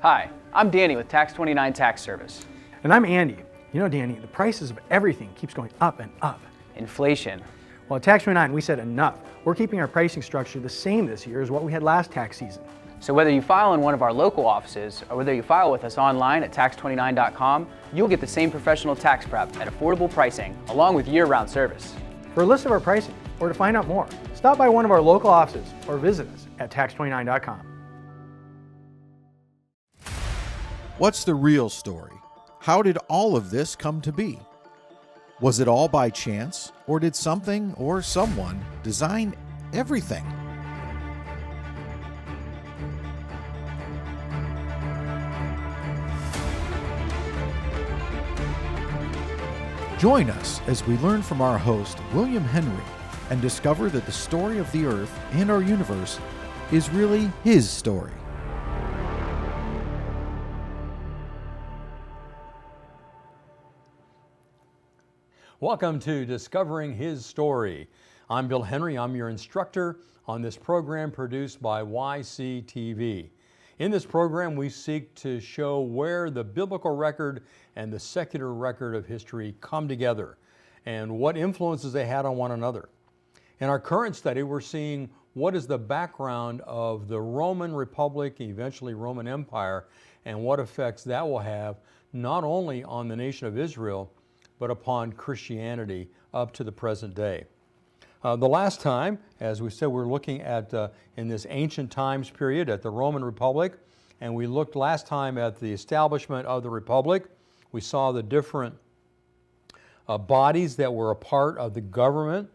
Hi, I'm Danny with Tax 29 Tax Service. And I'm Andy. You know, Danny, the prices of everything keeps going up and up. Inflation. Well, at Tax 29, we said enough. We're keeping our pricing structure the same this year as what we had last tax season. So whether you file in one of our local offices or whether you file with us online at tax29.com, you'll get the same professional tax prep at affordable pricing along with year-round service. For a list of our pricing or to find out more, stop by one of our local offices or visit us at tax29.com. What's the real story? How did all of this come to be? Was it all by chance, or did something or someone design everything? Join us as we learn from our host, William Henry, and discover that the story of the Earth and our universe is really his story. Welcome to Discovering His Story. I'm Bill Henry. I'm your instructor on this program produced by YCTV. In this program, we seek to show where the biblical record and the secular record of history come together and what influences they had on one another. In our current study, we're seeing what is the background of the Roman Republic, eventually Roman Empire, and what effects that will have not only on the nation of Israel, but upon Christianity up to the present day. The last time, as we said, we're looking at, in this ancient times period, at the Roman Republic, and we looked last time at the establishment of the Republic. We saw the different bodies that were a part of the government,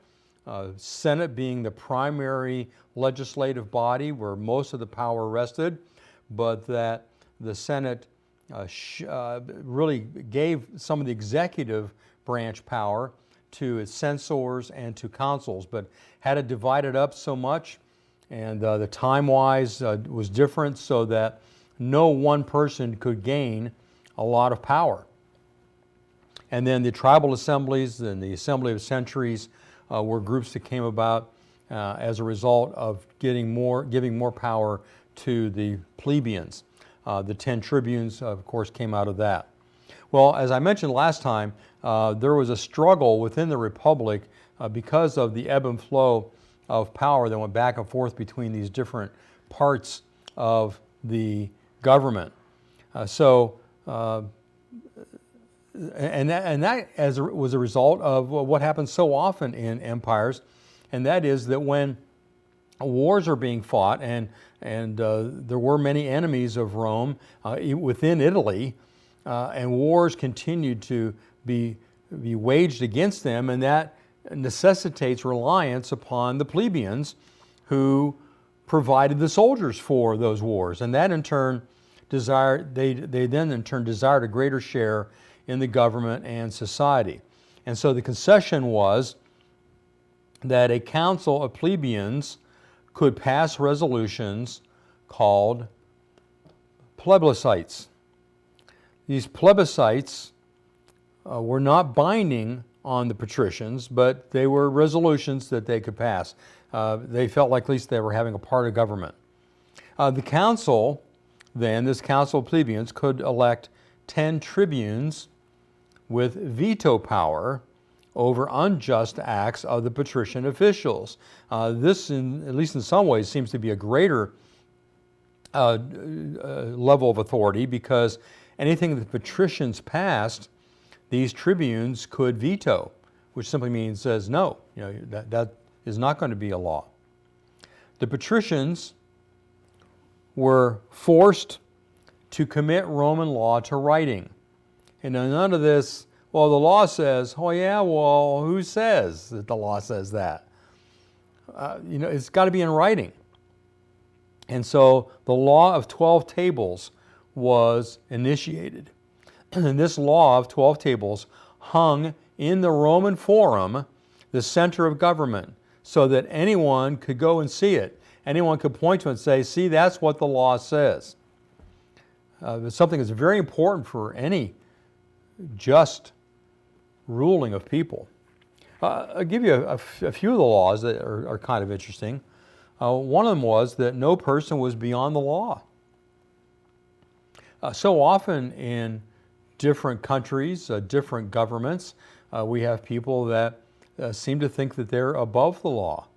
Senate being the primary legislative body where most of the power rested, but that the Senate really gave some of the executive branch power to its censors and to consuls, but had it divided up so much, and the time-wise was different, so that no one person could gain a lot of power. And then the tribal assemblies and the Assembly of Centuries were groups that came about as a result of giving more power to the plebeians. The 10 tribunes, of course, came out of that. Well, as I mentioned last time, there was a struggle within the Republic because of the ebb and flow of power that went back and forth between these different parts of the government. And that was a result of what happens so often in empires, and that is that when wars are being fought, and there were many enemies of Rome within Italy, and wars continued to be waged against them, and that necessitates reliance upon the plebeians who provided the soldiers for those wars, and that in turn they then in turn desired a greater share in the government and society. And so the concession was that a council of plebeians could pass resolutions called plebiscites. These plebiscites were not binding on the patricians, but they were resolutions that they could pass. They felt like at least they were having a part of government. The council, then, this council of plebeians could elect 10 tribunes with veto power over unjust acts of the patrician officials. This, at least in some ways, seems to be a greater level of authority, because anything that the patricians passed, these tribunes could veto, which simply means says no. That is not going to be a law. The patricians were forced to commit Roman law to writing, and none of this. Well, the law says, oh yeah, well, who says that the law says that? It's got to be in writing. And so the law of 12 tables was initiated. And this law of 12 tables hung in the Roman Forum, the center of government, so that anyone could go and see it. Anyone could point to it and say, see, that's what the law says. It's something that's very important for any just ruling of people. I'll give you a few of the laws that are kind of interesting. One of them was that no person was beyond the law. So often in different countries, different governments, we have people that seem to think that they're above the law,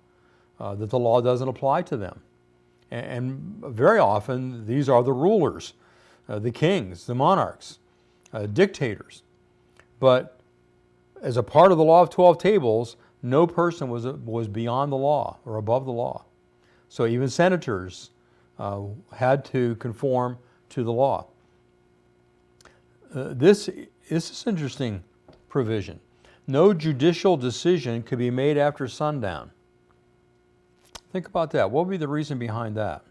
that the law doesn't apply to them. And very often these are the rulers, the kings, the monarchs, dictators. But as a part of the law of 12 tables, no person was beyond the law or above the law. So even senators had to conform to the law. This is an interesting provision. No judicial decision could be made after sundown. Think about that. What would be the reason behind that?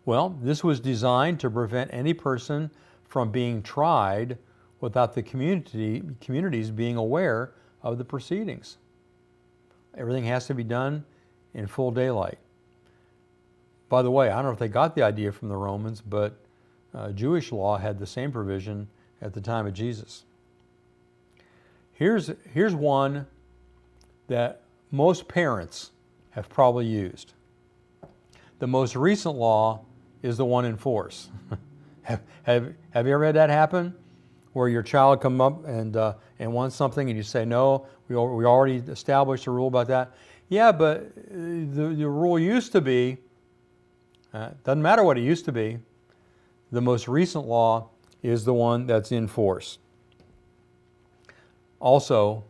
Well, this was designed to prevent any person from being tried without the communities being aware of the proceedings. Everything has to be done in full daylight. By the way, I don't know if they got the idea from the Romans, but Jewish law had the same provision at the time of Jesus. Here's one that most parents have probably used. The most recent law is the one in force. Have you ever had that happen? Where your child come up and wants something and you say, no, we already established a rule about that. Yeah, but the rule used to be, doesn't matter what it used to be, the most recent law is the one that's in force. Also,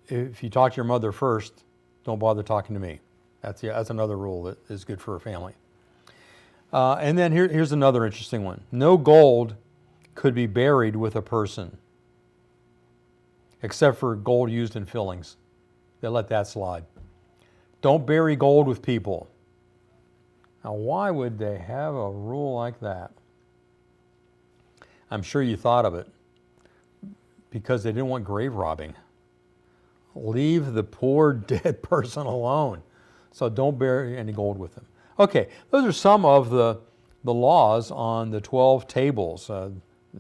if you talk to your mother first, don't bother talking to me. That's another rule that is good for a family. And then here's another interesting one. No gold could be buried with a person, except for gold used in fillings. They let that slide. Don't bury gold with people. Now, why would they have a rule like that? I'm sure you thought of it. Because they didn't want grave robbing. Leave the poor dead person alone. So don't bury any gold with them. Okay, those are some of the laws on the 12 tables,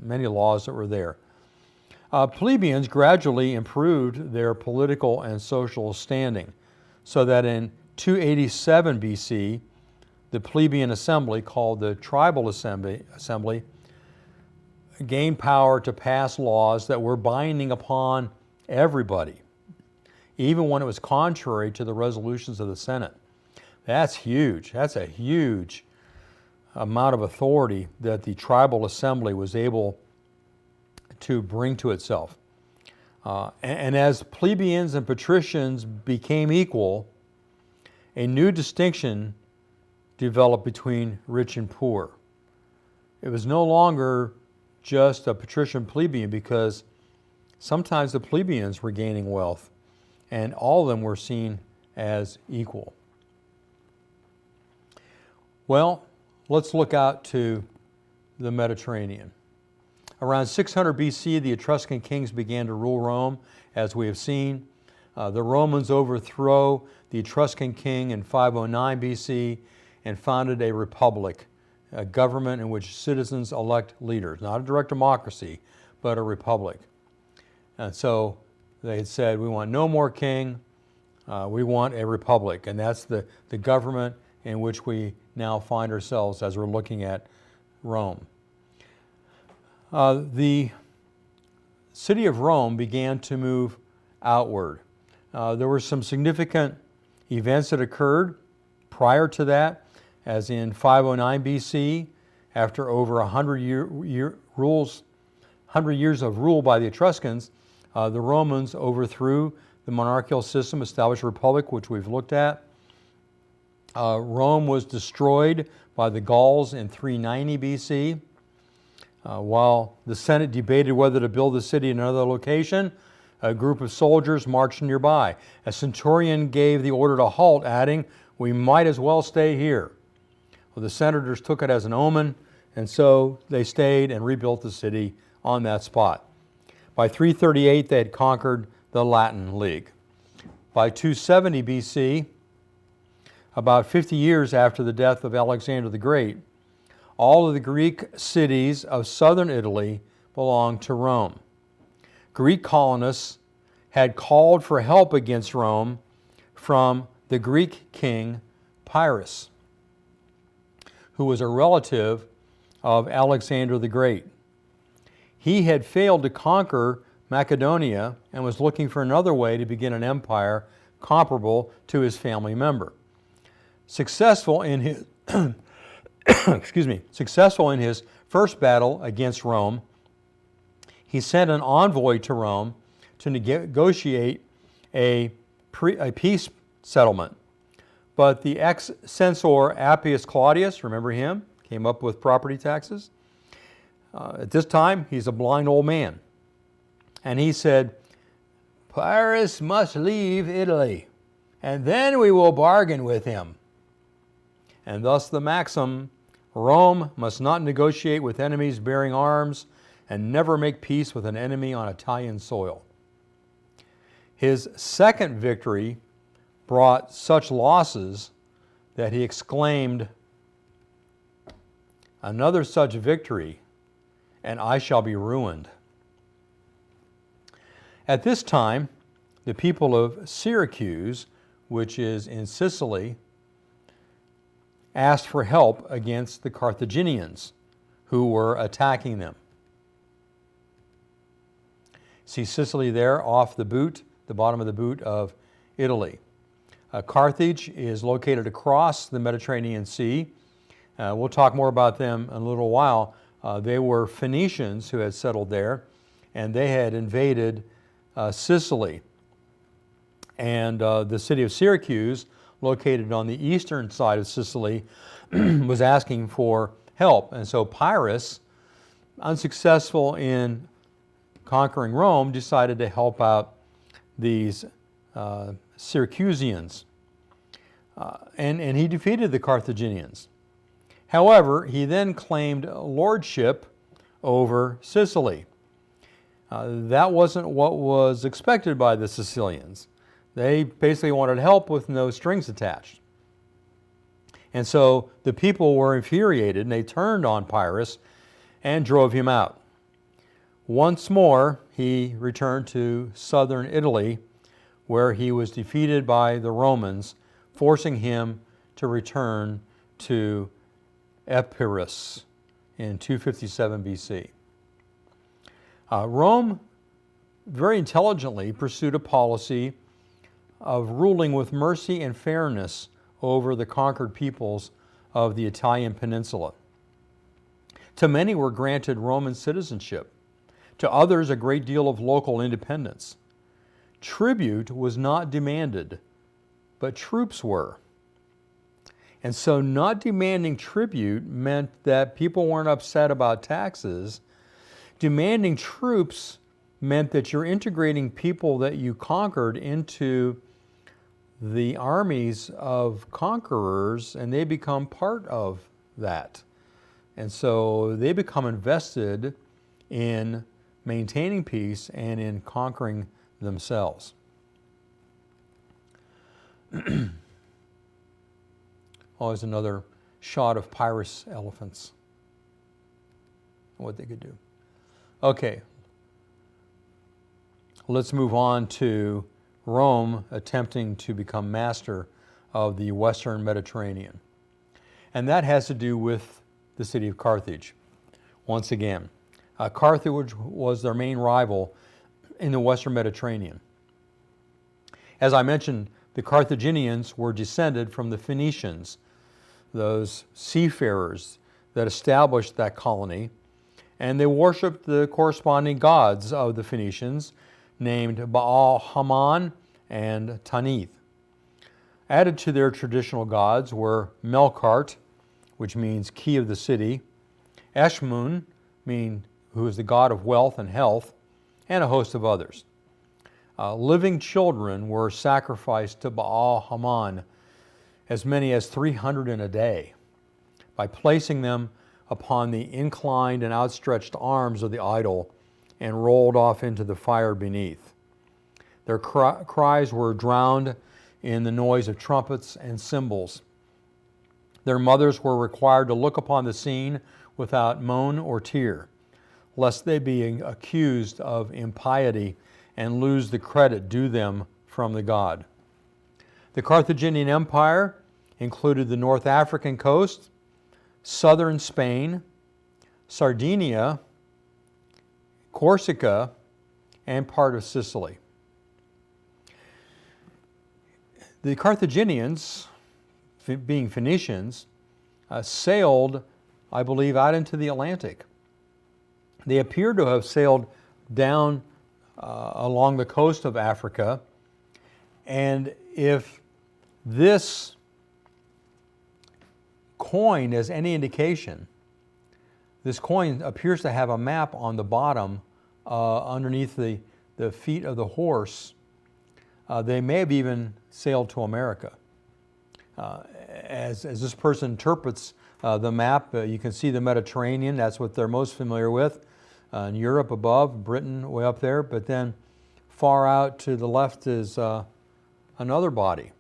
many laws that were there. Plebeians gradually improved their political and social standing, so that in 287 BC, the plebeian assembly, called the tribal assembly, gained power to pass laws that were binding upon everybody, even when it was contrary to the resolutions of the Senate. That's huge. That's a huge amount of authority that the tribal assembly was able to bring to itself. And as plebeians and patricians became equal, a new distinction developed between rich and poor. It was no longer just a patrician plebeian, because sometimes the plebeians were gaining wealth and all of them were seen as equal. Well, let's look out to the Mediterranean. Around 600 BC, the Etruscan kings began to rule Rome, as we have seen. The Romans overthrow the Etruscan king in 509 BC and founded a republic, a government in which citizens elect leaders. Not a direct democracy, but a republic. And so they had said, we want no more king, we want a republic. And that's the government in which we now find ourselves as we're looking at Rome. The city of Rome began to move outward. There were some significant events that occurred prior to that, as in 509 BC, after over 100 years of rule by the Etruscans, the Romans overthrew the monarchical system, established a republic, which we've looked at. Rome was destroyed by the Gauls in 390 BC. While the Senate debated whether to build the city in another location, a group of soldiers marched nearby. A centurion gave the order to halt, adding, "We might as well stay here." Well, the senators took it as an omen, and so they stayed and rebuilt the city on that spot. By 338, they had conquered the Latin League. By 270 BC, about 50 years after the death of Alexander the Great, all of the Greek cities of southern Italy belonged to Rome. Greek colonists had called for help against Rome from the Greek king Pyrrhus. who was a relative of Alexander the Great. He had failed to conquer Macedonia and was looking for another way to begin an empire comparable to his family member. Successful in his successful in his first battle against Rome, he sent an envoy to Rome to negotiate a peace settlement. But the ex-censor Appius Claudius, remember him, came up with property taxes. At this time, he's a blind old man. And he said, Pyrrhus must leave Italy, and then we will bargain with him. And thus the maxim, Rome must not negotiate with enemies bearing arms and never make peace with an enemy on Italian soil. His second victory brought such losses that he exclaimed, another such victory, and I shall be ruined. At this time, the people of Syracuse, which is in Sicily, asked for help against the Carthaginians who were attacking them. See Sicily there off the boot, the bottom of the boot of Italy. Carthage is located across the Mediterranean Sea. We'll talk more about them in a little while. They were Phoenicians who had settled there, and they had invaded Sicily. And the city of Syracuse, located on the eastern side of Sicily, was asking for help. And so Pyrrhus, unsuccessful in conquering Rome, decided to help out these Syracusians. And he defeated the Carthaginians. However, he then claimed lordship over Sicily. That wasn't what was expected by the Sicilians. They basically wanted help with no strings attached. And so the people were infuriated, and they turned on Pyrrhus and drove him out. Once more, he returned to southern Italy, where he was defeated by the Romans, forcing him to return to Epirus in 257 BC. Rome very intelligently pursued a policy of ruling with mercy and fairness over the conquered peoples of the Italian peninsula. To many were granted Roman citizenship, to others a great deal of local independence. Tribute was not demanded, but troops were. And so not demanding tribute meant that people weren't upset about taxes. Demanding troops meant that you're integrating people that you conquered into the armies of conquerors, and they become part of that. And so they become invested in maintaining peace and in conquering themselves. Oh, there's another shot of Pyrrhus elephants. What they could do. Okay, let's move on to Rome attempting to become master of the Western Mediterranean. And that has to do with the city of Carthage. Once again, Carthage was their main rival in the Western Mediterranean. As I mentioned, the Carthaginians were descended from the Phoenicians, those seafarers that established that colony, and they worshiped the corresponding gods of the Phoenicians, named Baal Haman and Tanith. Added to their traditional gods were Melkart, which means key of the city, Eshmun, who is the god of wealth and health, and a host of others. Living children were sacrificed to Baal Haman, as many as 300 in a day, by placing them upon the inclined and outstretched arms of the idol and rolled off into the fire beneath. Their cries were drowned in the noise of trumpets and cymbals. Their mothers were required to look upon the scene without moan or tear, lest they be accused of impiety and lose the credit due them from the god. The Carthaginian Empire included the North African coast, southern Spain, Sardinia, Corsica, and part of Sicily. The Carthaginians, being Phoenicians, sailed, I believe, out into the Atlantic. They appear to have sailed down along the coast of Africa, and if this coin is any indication, this coin appears to have a map on the bottom underneath the feet of the horse. They may have even sailed to America. As this person interprets the map, you can see the Mediterranean. That's what they're most familiar with. In Europe above, Britain way up there, but then far out to the left is another body.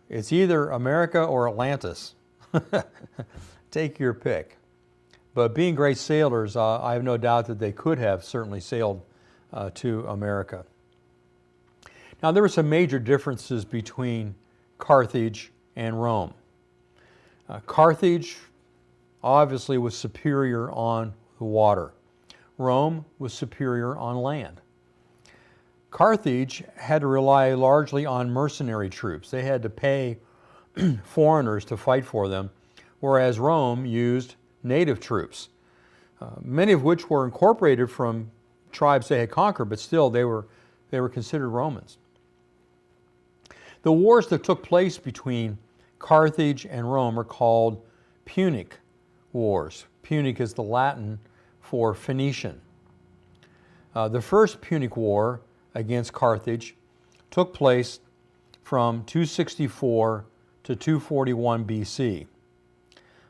It's either America or Atlantis. Take your pick. But being great sailors, I have no doubt that they could have certainly sailed to America. Now, there were some major differences between Carthage and Rome. Carthage obviously was superior on the water. Rome was superior on land. Carthage had to rely largely on mercenary troops. They had to pay foreigners to fight for them, whereas Rome used native troops, many of which were incorporated from tribes they had conquered, but still they were considered Romans. The wars that took place between Carthage and Rome are called Punic Wars. Punic is the Latin for Phoenician. The first Punic War against Carthage took place from 264 to 241 BC.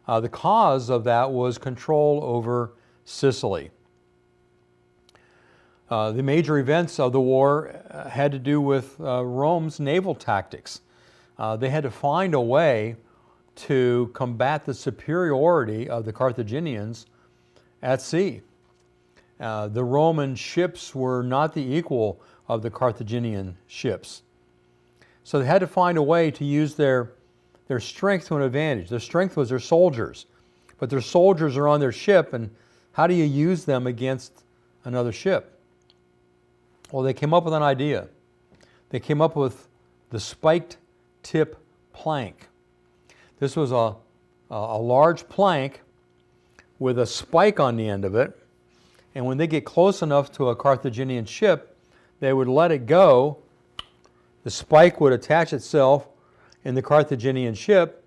The cause of that was control over Sicily. The major events of the war had to do with Rome's naval tactics. They had to find a way to combat the superiority of the Carthaginians at sea. The Roman ships were not the equal of the Carthaginian ships. So they had to find a way to use their strength to an advantage. Their strength was their soldiers, but their soldiers are on their ship, and how do you use them against another ship? Well, they came up with an idea. They came up with the spiked tip plank. This was a large plank with a spike on the end of it, and when they get close enough to a Carthaginian ship, they would let it go. The spike would attach itself in the Carthaginian ship,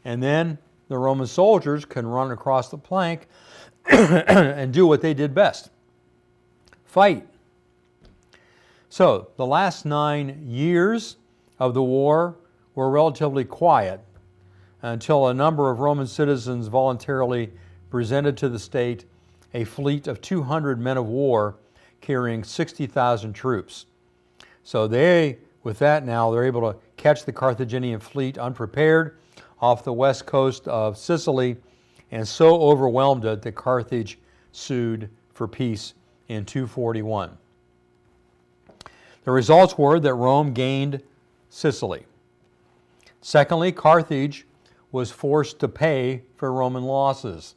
and then the Roman soldiers can run across the plank and do what they did best: fight. So the last 9 years of the war were relatively quiet until a number of Roman citizens voluntarily presented to the state a fleet of 200 men of war carrying 60,000 troops. So with that now, they're able to catch the Carthaginian fleet unprepared off the west coast of Sicily, and so overwhelmed it that Carthage sued for peace in 241. The results were that Rome gained Sicily. Secondly, Carthage was forced to pay for Roman losses.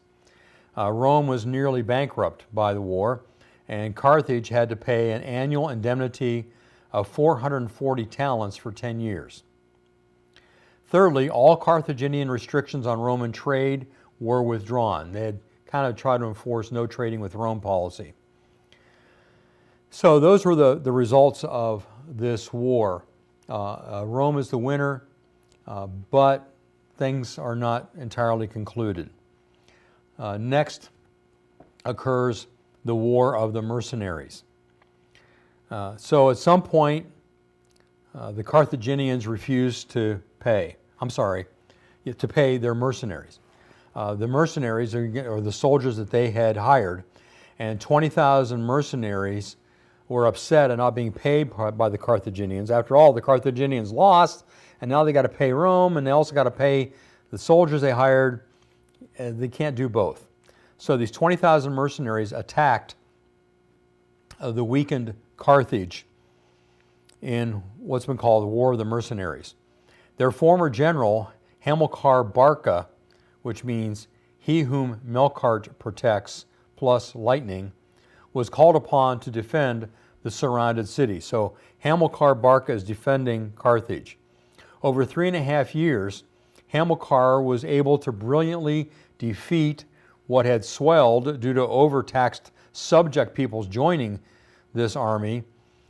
Rome was nearly bankrupt by the war, and Carthage had to pay an annual indemnity of 440 talents for 10 years. Thirdly, all Carthaginian restrictions on Roman trade were withdrawn. They had kind of tried to enforce no trading with Rome policy. So those were the results of this war. Rome is the winner, but things are not entirely concluded. Next occurs the War of the Mercenaries. So at some point, the Carthaginians refused to pay their mercenaries. The mercenaries are the soldiers that they had hired, and 20,000 mercenaries were upset at not being paid by the Carthaginians. After all, the Carthaginians lost, and now they got to pay Rome, and they also got to pay the soldiers they hired. They can't do both. So these 20,000 mercenaries attacked the weakened Carthage in what's been called the War of the Mercenaries. Their former general, Hamilcar Barca, which means he whom Melkart protects, plus lightning, was called upon to defend the surrounded city. So Hamilcar Barca is defending Carthage. Over 3.5 years, Hamilcar was able to brilliantly defeat what had swelled due to overtaxed subject peoples joining this army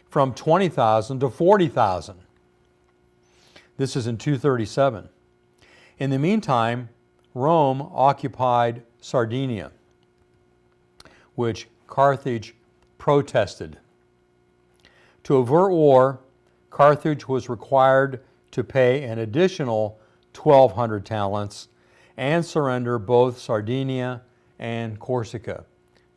from 20,000 to 40,000. This is in 237. In the meantime, Rome occupied Sardinia, which Carthage protested. To avert war, Carthage was required to pay an additional 1,200 talents and surrender both Sardinia and Corsica.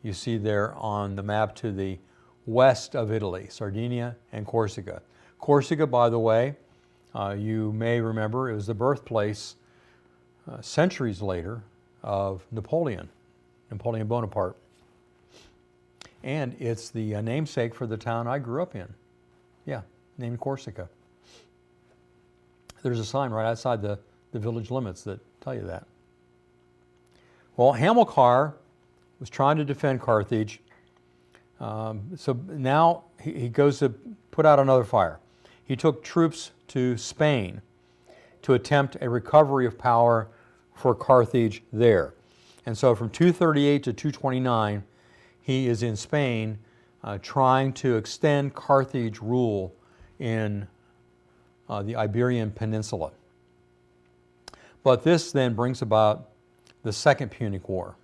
You see there on the map to the west of Italy, Sardinia and Corsica. Corsica, by the way, you may remember, it was the birthplace centuries later of Napoleon Bonaparte. And it's the namesake for the town I grew up in. Yeah, named Corsica. There's a sign right outside the village limits that tell you that. Well, Hamilcar was trying to defend Carthage. So now he goes to put out another fire. He took troops to Spain to attempt a recovery of power for Carthage there. And so from 238 to 229, he is in Spain trying to extend Carthage rule in the Iberian Peninsula. But this then brings about the Second Punic War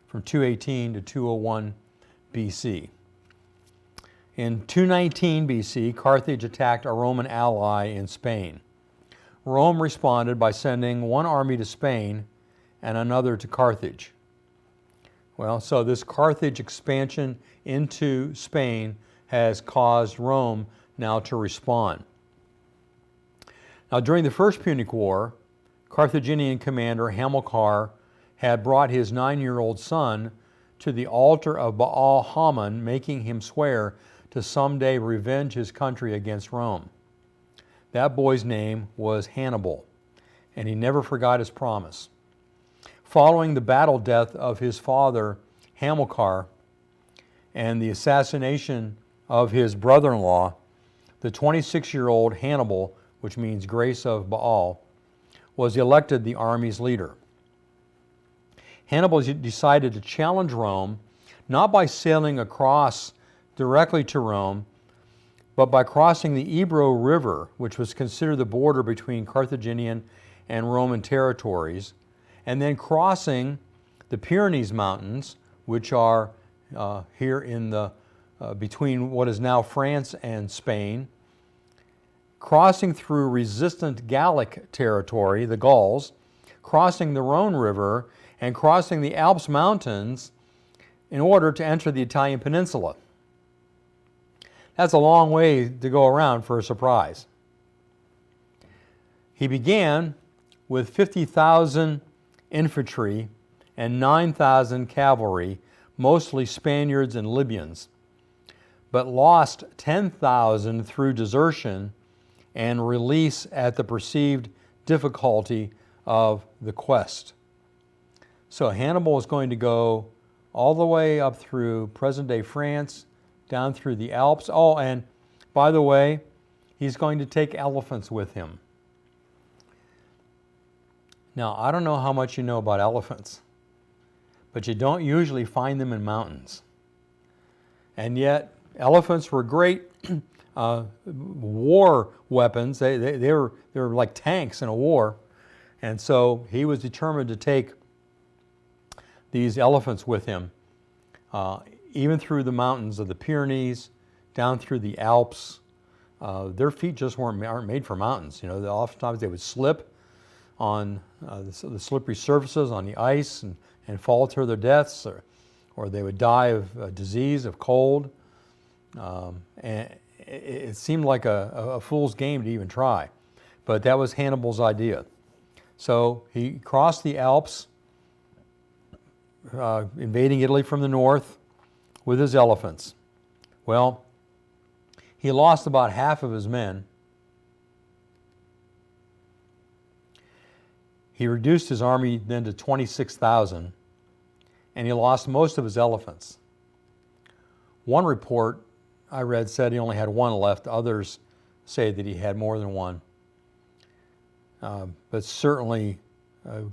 from 218 to 201 BC. In 219 BC, Carthage attacked a Roman ally in Spain. Rome responded by sending one army to Spain and another to Carthage. Well, so this Carthage expansion into Spain has caused Rome now to respond. Now, during the First Punic War, Carthaginian commander Hamilcar had brought his 9-year-old son to the altar of Baal Haman, making him swear to someday revenge his country against Rome. That boy's name was Hannibal, and he never forgot his promise. Following the battle death of his father, Hamilcar, and the assassination of his brother-in-law, the 26-year-old Hannibal, which means grace of Baal, was elected the army's leader. Hannibal decided to challenge Rome, not by sailing across directly to Rome, but by crossing the Ebro River, which was considered the border between Carthaginian and Roman territories, and then crossing the Pyrenees Mountains, which are here in the between what is now France and Spain, crossing through resistant Gallic territory, the Gauls, crossing the Rhone River, and crossing the Alps Mountains in order to enter the Italian peninsula. That's a long way to go around for a surprise. He began with 50,000 infantry and 9,000 cavalry, mostly Spaniards and Libyans, but lost 10,000 through desertion and release at the perceived difficulty of the quest. So Hannibal is going to go all the way up through present-day France, down through the Alps. Oh, and by the way, he's going to take elephants with him. Now, I don't know how much you know about elephants, but you don't usually find them in mountains. And yet, elephants were great war weapons. They were like tanks in a war. And so he was determined to take these elephants with him, even through the mountains of the Pyrenees, down through the Alps. Their feet just aren't made for mountains. You know, oftentimes they would slip on the slippery surfaces on the ice and fall to their deaths, or they would die of disease, of cold. And it seemed like a fool's game to even try, but that was Hannibal's idea. So he crossed the Alps, invading Italy from the north with his elephants. Well, he lost about half of his men. He reduced his army then to 26,000, and he lost most of his elephants. One report I read said he only had one left. Others say that he had more than one, but certainly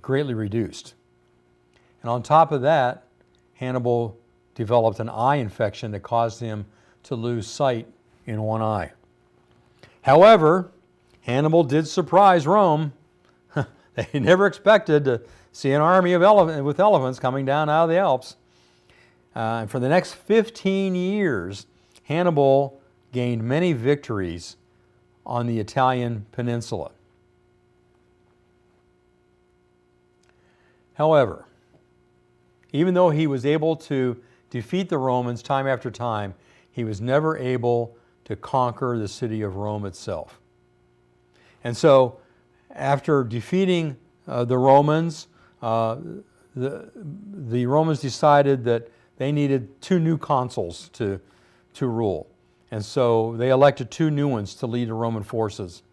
greatly reduced. And on top of that, Hannibal developed an eye infection that caused him to lose sight in one eye. However, Hannibal did surprise Rome. They never expected to see an army of with elephants coming down out of the Alps. And for the next 15 years, Hannibal gained many victories on the Italian peninsula. However, even though he was able to defeat the Romans time after time, he was never able to conquer the city of Rome itself. And so, after defeating the Romans, the Romans decided that they needed two new consuls to rule. And so they elected two new ones to lead the Roman forces.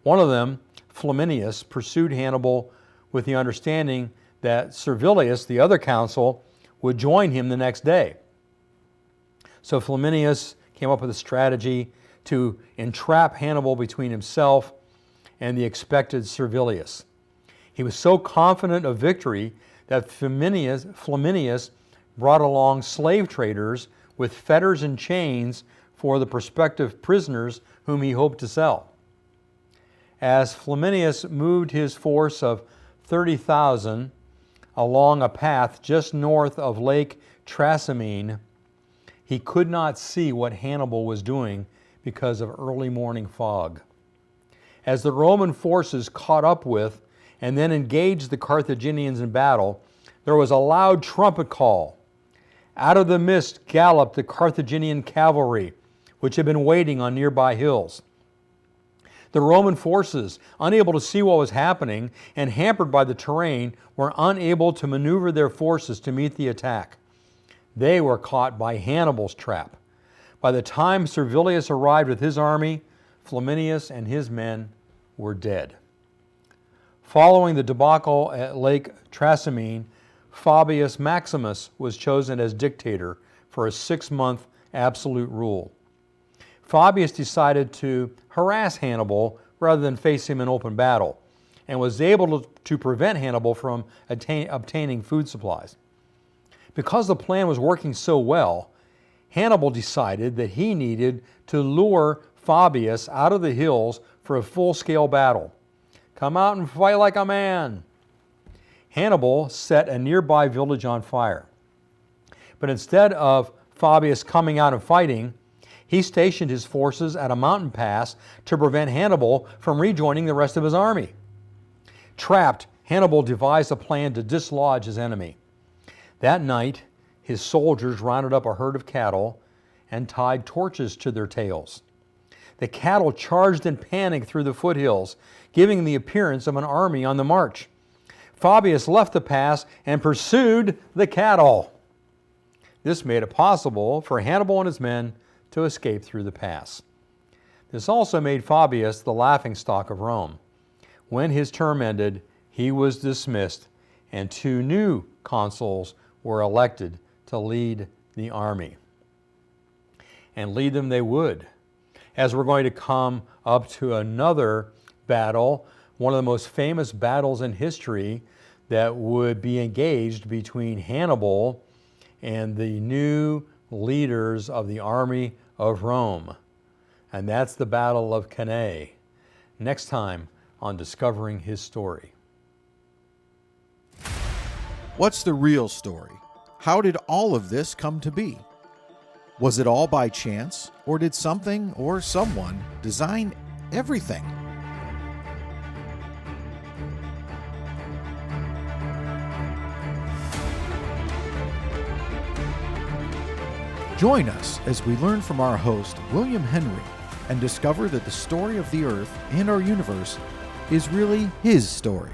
One of them, Flaminius, pursued Hannibal with the understanding that Servilius, the other consul, would join him the next day. So Flaminius came up with a strategy to entrap Hannibal between himself and the expected Servilius. He was so confident of victory that Flaminius brought along slave traders with fetters and chains for the prospective prisoners whom he hoped to sell. As Flaminius moved his force of 30,000 along a path just north of Lake Trasimene, he could not see what Hannibal was doing because of early morning fog. As the Roman forces caught up with and then engaged the Carthaginians in battle, there was a loud trumpet call. Out of the mist galloped the Carthaginian cavalry, which had been waiting on nearby hills. The Roman forces, unable to see what was happening and hampered by the terrain, were unable to maneuver their forces to meet the attack. They were caught by Hannibal's trap. By the time Servilius arrived with his army, Flaminius and his men were dead. Following the debacle at Lake Trasimene, Fabius Maximus was chosen as dictator for a 6-month absolute rule. Fabius decided to harass Hannibal rather than face him in open battle, and was able to prevent Hannibal from obtaining food supplies. Because the plan was working so well, Hannibal decided that he needed to lure Fabius out of the hills for a full-scale battle. Come out and fight like a man. Hannibal set a nearby village on fire. But instead of Fabius coming out and fighting, he stationed his forces at a mountain pass to prevent Hannibal from rejoining the rest of his army. Trapped, Hannibal devised a plan to dislodge his enemy. That night, his soldiers rounded up a herd of cattle and tied torches to their tails. The cattle charged in panic through the foothills, giving the appearance of an army on the march. Fabius left the pass and pursued the cattle. This made it possible for Hannibal and his men to escape through the pass. This also made Fabius the laughingstock of Rome. When his term ended, he was dismissed, and 2 new consuls were elected to lead the army. And lead them they would. As we're going to come up to another battle, one of the most famous battles in history that would be engaged between Hannibal and the new leaders of the army of Rome. And that's the Battle of Cannae. Next time on Discovering His Story. What's the real story? How did all of this come to be? Was it all by chance, or did something or someone design everything? Join us as we learn from our host, William Henry, and discover that the story of the Earth and our universe is really his story.